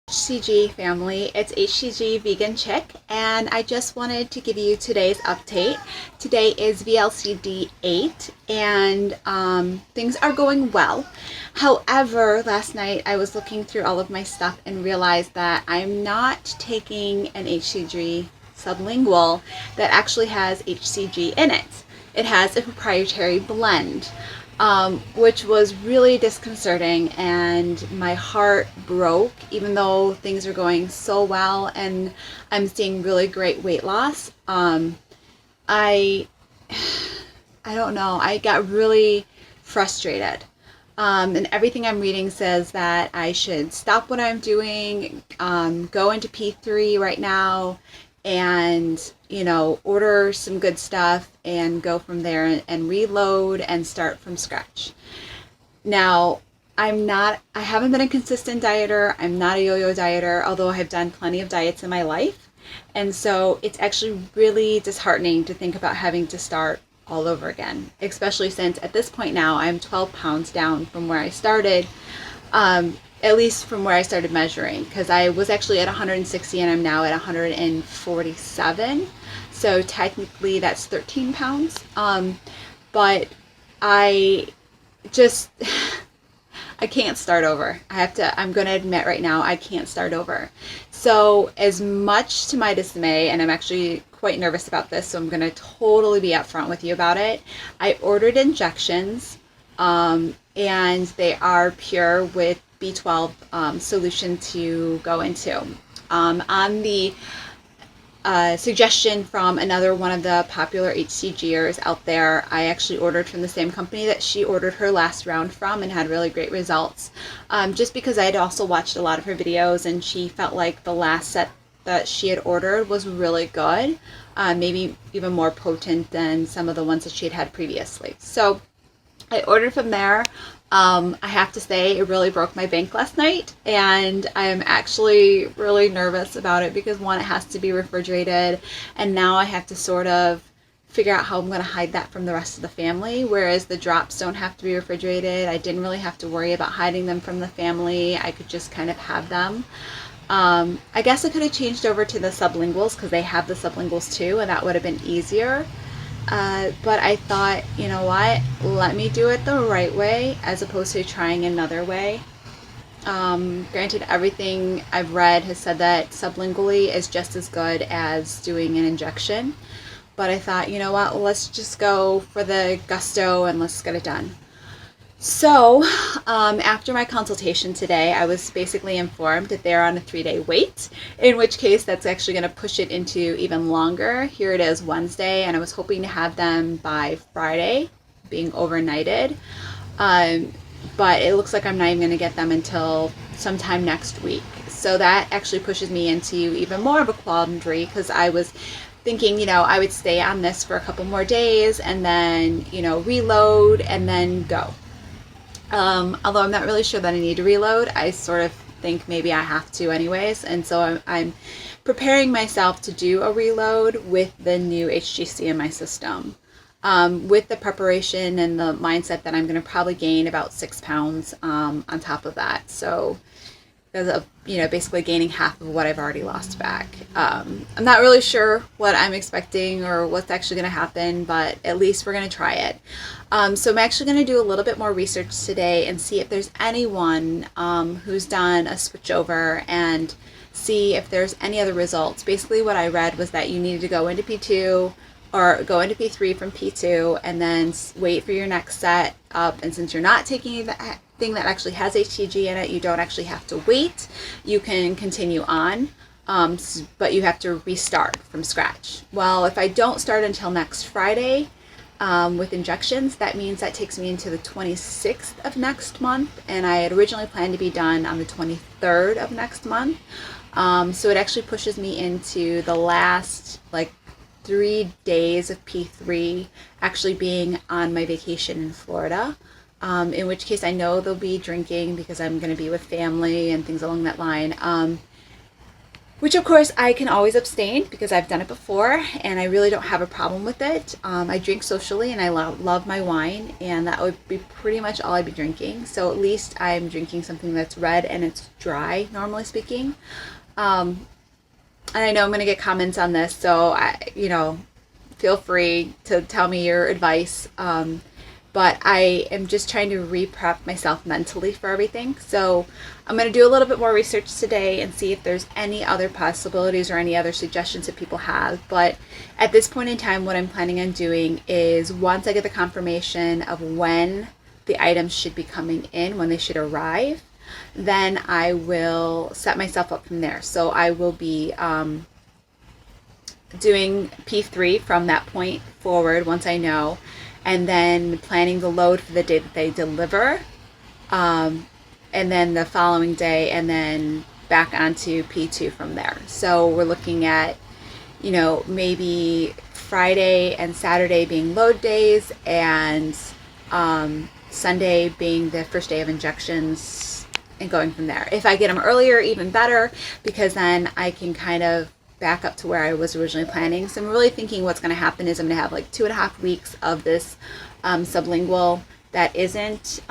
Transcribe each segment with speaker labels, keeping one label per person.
Speaker 1: HCG family, it's HCGVegan Chic, and I just wanted to give you today's update. Today is vlcd8, and things are going well. However, last night I was looking through all of my stuff and realized that I'm not taking an HCG sublingual that actually has HCG in it. It has a proprietary blend. Which was really disconcerting, and my heart broke, even though things are going so well and I'm seeing really great weight loss. I I don't know. I got really frustrated. And everything I'm reading says that I should stop what I'm doing, go into P3 right now, and order some good stuff and go from there and reload and start from scratch. Now, I haven't been a consistent dieter. I'm not a yo-yo dieter, although I've done plenty of diets in my life. And so it's actually really disheartening to think about having to start all over again, especially since at this point now I'm 12 pounds down from where I started, at least from where I started measuring, because I was actually at 160 and I'm now at 147. So technically that's 13 pounds. But I just, I can't start over. I'm going to admit right now, I can't start over. So as much to my dismay, and I'm actually quite nervous about this, so I'm going to totally be upfront with you about it. I ordered injections, and they are pure with B12 solution to go into. On the suggestion from another one of the popular HCGers out there, I actually ordered from the same company that she ordered her last round from and had really great results. Just because I had also watched a lot of her videos, and she felt like the last set that she had ordered was really good, maybe even more potent than some of the ones that she had had previously. So I ordered from there. I have to say it really broke my bank last night, and I'm actually really nervous about it because, one, it has to be refrigerated, and now I have to sort of figure out how I'm going to hide that from the rest of the family, whereas the drops don't have to be refrigerated. I didn't really have to worry about hiding them from the family. I could just kind of have them. I guess I could have changed over to the sublinguals because they have the sublinguals too, and that would have been easier. But I thought, you know what, let me do it the right way as opposed to trying another way. Granted, everything I've read has said that sublingually is just as good as doing an injection. But I thought, you know what, let's just go for the gusto and let's get it done. So, after my consultation today, I was basically informed that they're on a 3-day wait, in which case that's actually going to push it into even longer. Here it is Wednesday, and I was hoping to have them by Friday, being overnighted. But it looks like I'm not even going to get them until sometime next week. So that actually pushes me into even more of a quandary, because I was thinking, I would stay on this for a couple more days and then, reload and then go. Although I'm not really sure that I need to reload, I sort of think maybe I have to anyways, and so I'm preparing myself to do a reload with the new HGC in my system, with the preparation and the mindset that I'm going to probably gain about 6 pounds on top of that. So because of, basically gaining half of what I've already lost back. I'm not really sure what I'm expecting or what's actually going to happen, but at least we're going to try it. So I'm actually going to do a little bit more research today and see if there's anyone who's done a switchover and see if there's any other results. Basically what I read was that you needed to go into P2 or go into P3 from P2 and then wait for your next set up. And since you're not taking that thing that actually has HCG in it, you don't actually have to wait. You can continue on, but you have to restart from scratch. Well, if I don't start until next Friday with injections, that means that takes me into the 26th of next month, and I had originally planned to be done on the 23rd of next month. So it actually pushes me into the last 3 days of P3 actually being on my vacation in Florida, in which case I know they'll be drinking because I'm going to be with family and things along that line. which of course I can always abstain because I've done it before and I really don't have a problem with it. I drink socially and I love my wine, and that would be pretty much all I'd be drinking. So at least I'm drinking something that's red and it's dry, normally speaking. And I know I'm going to get comments on this, so feel free to tell me your advice. But I am just trying to re-prep myself mentally for everything. So I'm going to do a little bit more research today and see if there's any other possibilities or any other suggestions that people have. But at this point in time, what I'm planning on doing is, once I get the confirmation of when the items should be coming in, when they should arrive, then I will set myself up from there. So I will be doing P3 from that point forward once I know, and then planning the load for the day that they deliver, and then the following day, and then back onto P2 from there. So we're looking at, maybe Friday and Saturday being load days, and Sunday being the first day of injections, and going from there. If I get them earlier, even better, because then I can kind of back up to where I was originally planning. So I'm really thinking what's going to happen is I'm going to have like 2.5 weeks of this sublingual that isn't,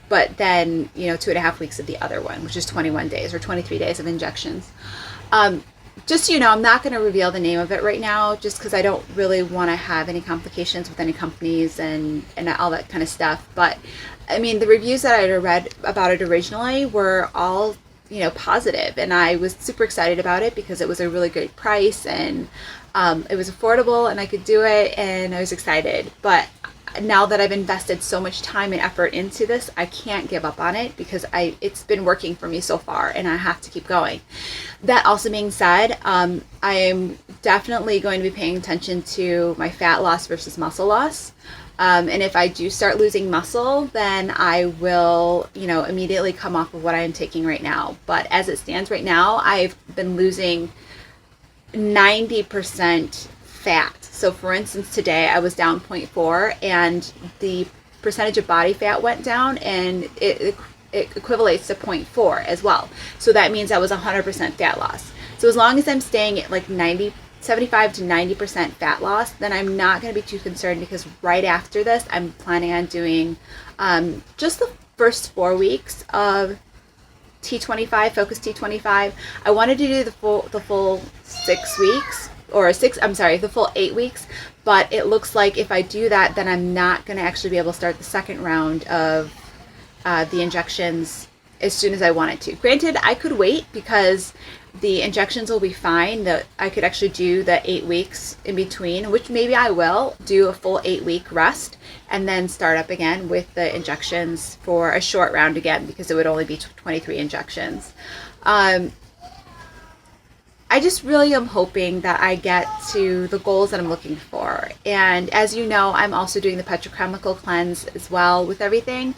Speaker 1: but then 2.5 weeks of the other one, which is 21 days or 23 days of injections. Just I'm not going to reveal the name of it right now, just because I don't really want to have any complications with any companies and all that kind of stuff. But I mean, the reviews that I had read about it originally were all positive, and I was super excited about it because it was a really great price, and it was affordable, and I could do it, and I was excited. But now that I've invested so much time and effort into this, I can't give up on it because it's been working for me so far, and I have to keep going. That also being said, I am definitely going to be paying attention to my fat loss versus muscle loss. And if I do start losing muscle, then I will, immediately come off of what I'm taking right now. But as it stands right now, I've been losing 90% fat. So for instance, today I was down 0.4, and the percentage of body fat went down, and it equivalates to 0.4 as well. So that means I was 100% fat loss. So as long as I'm staying at like 75 to 90% fat loss, then I'm not going to be too concerned, because right after this, I'm planning on doing just the first 4 weeks of T25, Focus T25. I wanted to do the full 6 weeks, or the full 8 weeks, but it looks like if I do that, then I'm not going to actually be able to start the second round of the injections as soon as I wanted to. Granted, I could wait because the injections will be fine. I could actually do the 8 weeks in between, which maybe I will do a full 8-week rest and then start up again with the injections for a short round again, because it would only be 23 injections. I just really am hoping that I get to the goals that I'm looking for. And as you know, I'm also doing the petrochemical cleanse as well with everything.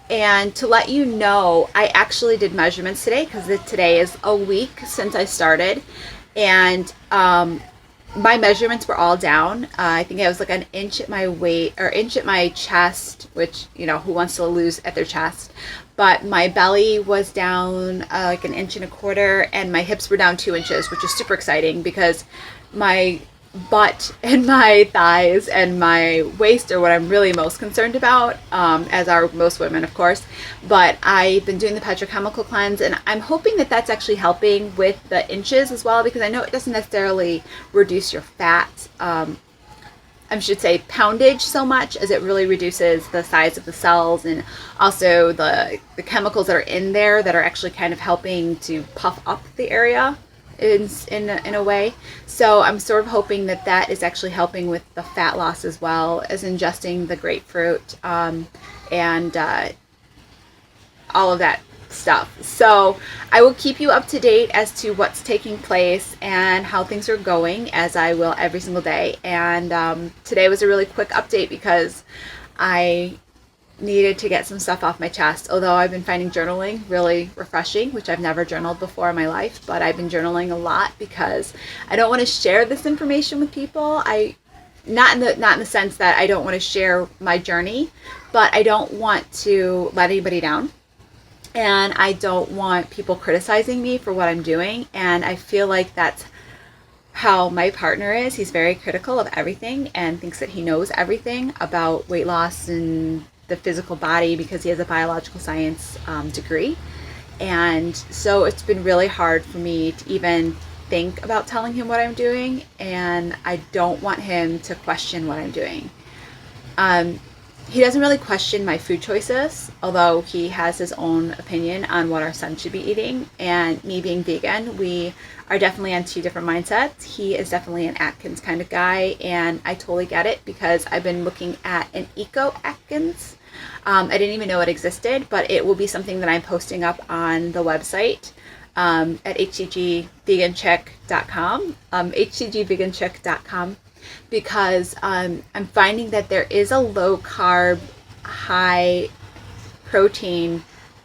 Speaker 1: And to let you know, I actually did measurements today, because today is a week since I started, and my measurements were all down. I think I was like an inch at my weight, or inch at my chest, which, who wants to lose at their chest? But my belly was down like an inch and a quarter, and my hips were down 2 inches, which is super exciting, because my butt and my thighs and my waist are what I'm really most concerned about, as are most women, of course. But I've been doing the petrochemical cleanse, and I'm hoping that that's actually helping with the inches as well, because I know it doesn't necessarily reduce your fat, I should say poundage, so much as it really reduces the size of the cells, and also the chemicals that are in there that are actually kind of helping to puff up the area in a way. So I'm sort of hoping that that is actually helping with the fat loss, as well as ingesting the grapefruit and all of that stuff. So I will keep you up to date as to what's taking place and how things are going, as I will every single day. And today was a really quick update because I needed to get some stuff off my chest, although I've been finding journaling really refreshing, which I've never journaled before in my life. But I've been journaling a lot because I don't want to share this information with people. Not in the sense that I don't want to share my journey, but I don't want to let anybody down. and I don't want people criticizing me for what I'm doing. And I feel like that's how my partner is. He's very critical of everything and thinks that he knows everything about weight loss and the physical body because he has a biological science degree. And so it's been really hard for me to even think about telling him what I'm doing, and I don't want him to question what I'm doing. He doesn't really question my food choices, although he has his own opinion on what our son should be eating. And me being vegan, we are definitely on two different mindsets. He is definitely an Atkins kind of guy, and I totally get it because I've been looking at an Eco Atkins. I didn't even know it existed, but it will be something that I'm posting up on the website at HCGVeganChic.com, HCGVeganChic.com, because I'm finding that there is a low carb, high protein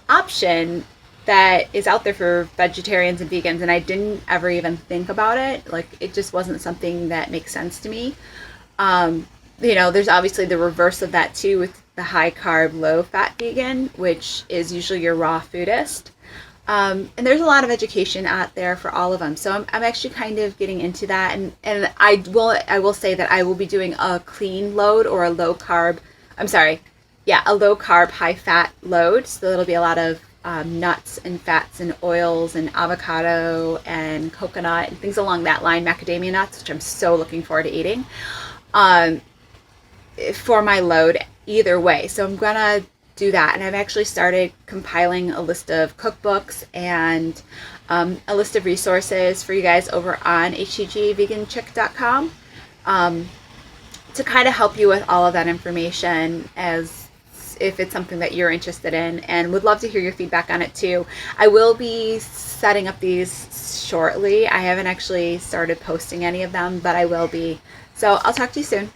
Speaker 1: option that is out there for vegetarians and vegans, and I didn't ever even think about it. Like, it just wasn't something that makes sense to me. There's obviously the reverse of that too with the high carb, low fat vegan, which is usually your raw foodist. And there's a lot of education out there for all of them. So I'm actually kind of getting into that. And I will say that I will be doing a clean load or a low carb, a low carb, high fat load. So it'll be a lot of nuts and fats and oils and avocado and coconut and things along that line, macadamia nuts, which I'm so looking forward to eating, for my load either way. So I'm gonna do that, and I've actually started compiling a list of cookbooks and a list of resources for you guys over on HCGVeganChic.com to kind of help you with all of that information, as if it's something that you're interested in, and would love to hear your feedback on it too. I will be setting up these shortly. I haven't actually started posting any of them, but I will be. So I'll talk to you soon.